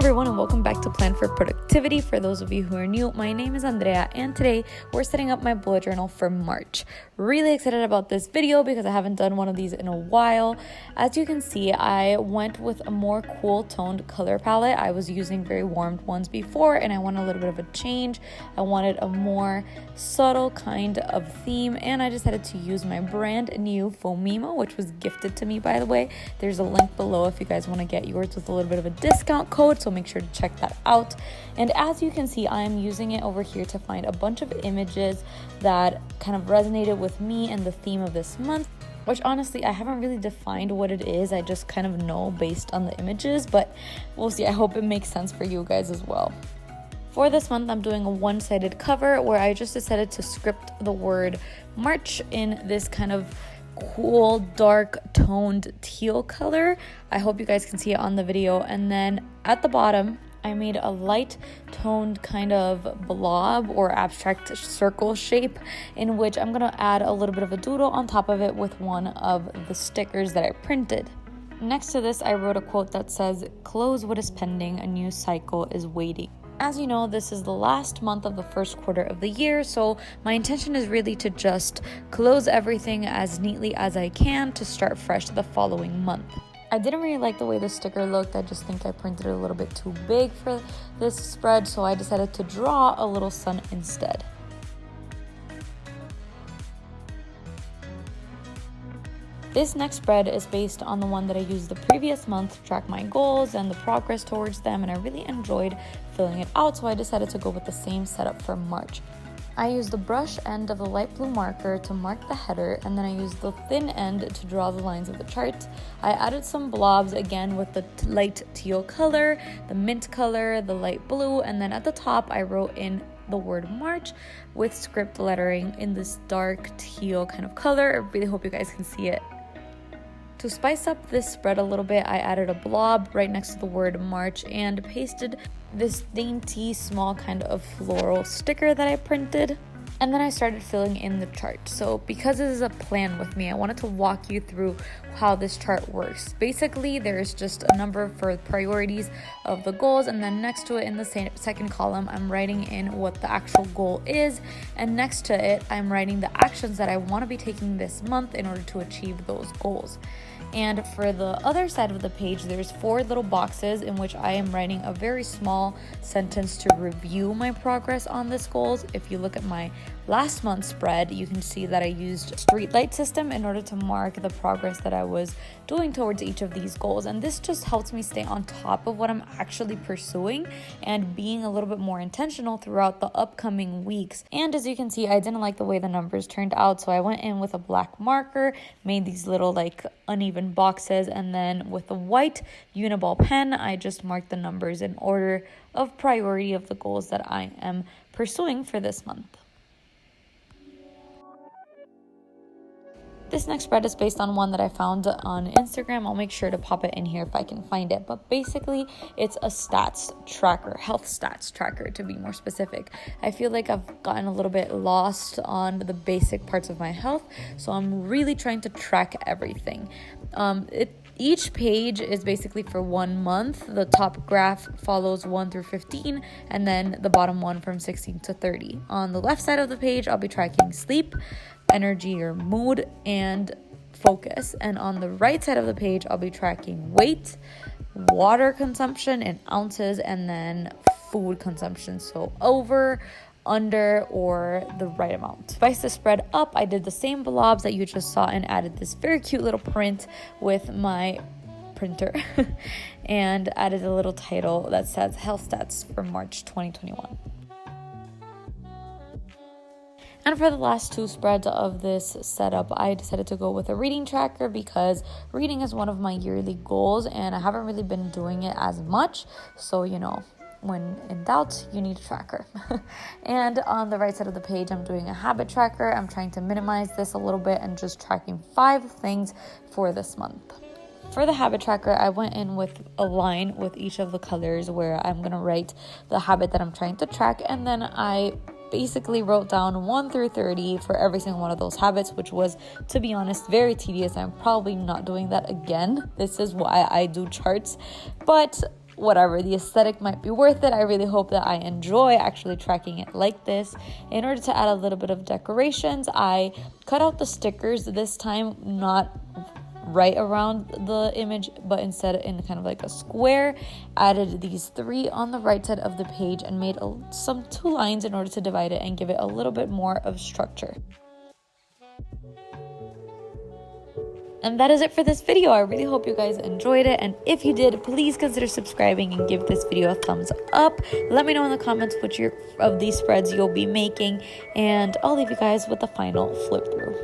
everyone, and welcome back to Plan for Productivity. For those of you who are new, my name is Andrea, and today we're setting up my bullet journal for March. Really excited about this video because I haven't done one of these in a while. As you can see, I went with a more cool toned color palette. I was using very warmed ones before, and I want a little bit of a change. I wanted a more subtle kind of theme, and I decided to use my brand new Phomemo, which was gifted to me, by the way. There's a link below if you guys want to get yours with a little bit of a discount code, so make sure to check that out. And as you can see, I'm using it over here to find a bunch of images that kind of resonated with me and the theme of this month, which honestly I haven't really defined what it is. I just kind of know based on the images, but we'll see. I hope it makes sense for you guys as well. For this month, I'm doing a one-sided cover where I just decided to script the word March in this kind of cool dark toned teal color. I hope you guys can see it on the video. And then at the bottom, I made a light toned kind of blob or abstract circle shape in which I'm gonna add a little bit of a doodle on top of it with one of the stickers that I printed. Next to this, I wrote a quote that says, "Close what is pending, a new cycle is waiting." As you know, this is the last month of the first quarter of the year, so my intention is really to just close everything as neatly as I can to start fresh the following month. I didn't really like the way the sticker looked. I just think I printed it a little bit too big for this spread, so I decided to draw a little sun instead. This next spread is based on the one that I used the previous month to track my goals and the progress towards them, and I really enjoyed filling it out, so I decided to go with the same setup for March. I used the brush end of the light blue marker to mark the header, and then I used the thin end to draw the lines of the chart. I added some blobs again with the light teal color, the mint color, the light blue, and then at the top I wrote in the word March with script lettering in this dark teal kind of color. I really hope you guys can see it. To spice up this spread a little bit, I added a blob right next to the word March and pasted this dainty small kind of floral sticker that I printed. And then I started filling in the chart. So because this is a plan with me, I wanted to walk you through how this chart works. Basically, there's just a number for priorities of the goals, and then next to it in the second column, I'm writing in what the actual goal is, and next to it, I'm writing the actions that I want to be taking this month in order to achieve those goals. And for the other side of the page, there's 4 little boxes in which I am writing a very small sentence to review my progress on this goals. If you look at my last month's spread, you can see that I used a street light system in order to mark the progress that I was doing towards each of these goals. And this just helps me stay on top of what I'm actually pursuing and being a little bit more intentional throughout the upcoming weeks. And as you can see, I didn't like the way the numbers turned out, so I went in with a black marker, made these little like uneven boxes, and then with a white uniball pen, I just marked the numbers in order of priority of the goals that I am pursuing for this month. This next spread is based on one that I found on Instagram. I'll make sure to pop it in here if I can find it. But basically, it's a stats tracker, health stats tracker to be more specific. I feel like I've gotten a little bit lost on the basic parts of my health, so I'm really trying to track everything. Each page is basically for 1 month. The top graph follows 1 through 15, and then the bottom one from 16 to 30. On the left side of the page, I'll be tracking sleep, energy or mood, and focus. And on the right side of the page, I'll be tracking weight, water consumption in ounces, and then food consumption. So over, under, or the right amount. To spice the spread up, I did the same blobs that you just saw and added this very cute little print with my printer and added a little title that says Health Stats for March 2021. And for the last 2 spreads of this setup, I decided to go with a reading tracker because reading is one of my yearly goals and I haven't really been doing it as much. So, when in doubt, you need a tracker. And on the right side of the page, I'm doing a habit tracker. I'm trying to minimize this a little bit and just tracking 5 things for this month. For the habit tracker, I went in with a line with each of the colors where I'm going to write the habit that I'm trying to track, and then I basically wrote down 1 through 30 for every single one of those habits, which was, to be honest, very tedious. I'm probably not doing that again. This is why I do charts, but whatever, the aesthetic might be worth it. I really hope that I enjoy actually tracking it like this. In order to add a little bit of decorations, I cut out the stickers, this time not right around the image, but instead in kind of like a square. Added these 3 on the right side of the page and made some 2 lines in order to divide it and give it a little bit more of structure. And that is it for this video. I really hope you guys enjoyed it. And if you did, please consider subscribing and give this video a thumbs up. Let me know in the comments which of these spreads you'll be making. And I'll leave you guys with the final flip through.